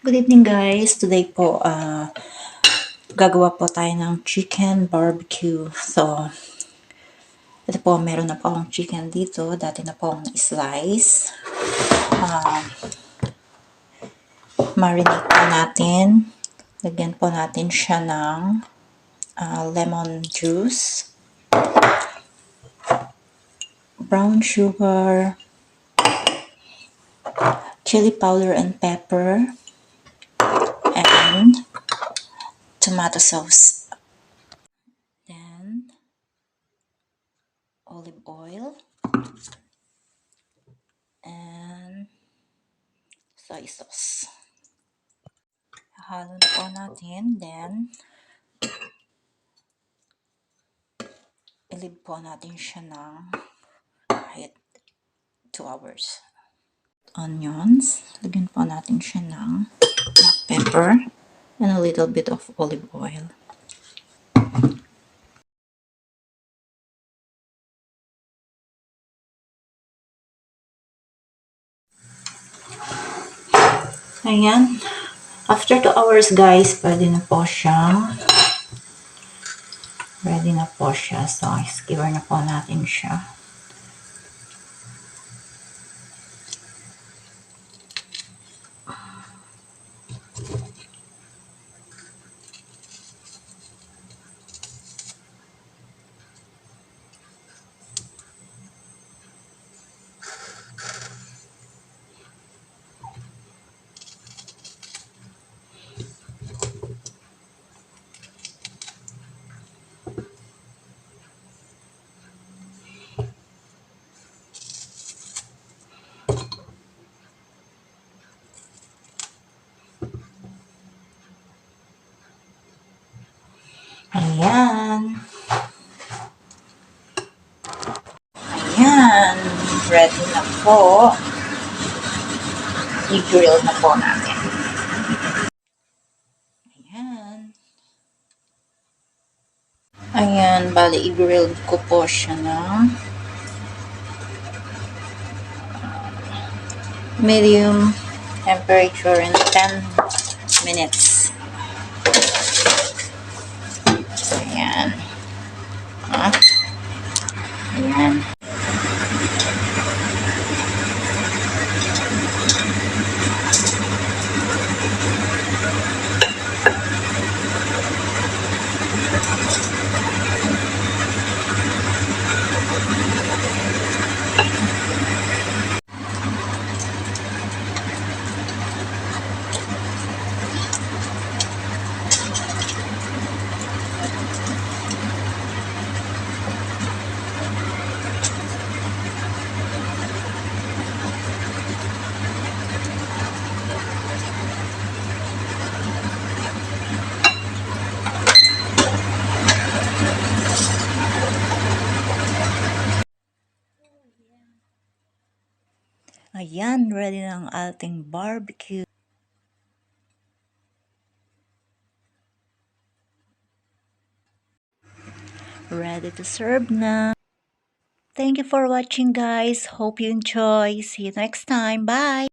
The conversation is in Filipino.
Good evening guys. Today po gagawa po tayo ng chicken barbecue. So, ito po meron na po akong chicken dito. Dati na po akong slice. Marinate po natin. Lagyan po natin siya ng lemon juice, brown sugar, chili powder and pepper, and tomato sauce. Then, olive oil, and soy sauce. Halo na po natin. Then, ilib po natin siya ng kahit 2 hours. Onions, lagyan po natin siya ng black pepper and a little bit of olive oil. Ayan. After 2 hours guys, pwede na po siyang ready na po siya. So, skewer na po natin siya. Ayan. Ayan. Ready na po. I-grill na po natin. Ayan. Ayan. Bali, i-grill ko po siya ng medium temperature in 10 minutes. Ayan. Ayan. Ayan, ready na ang ating barbecue. Ready to serve na. Thank you for watching guys. Hope you enjoy. See you next time. Bye!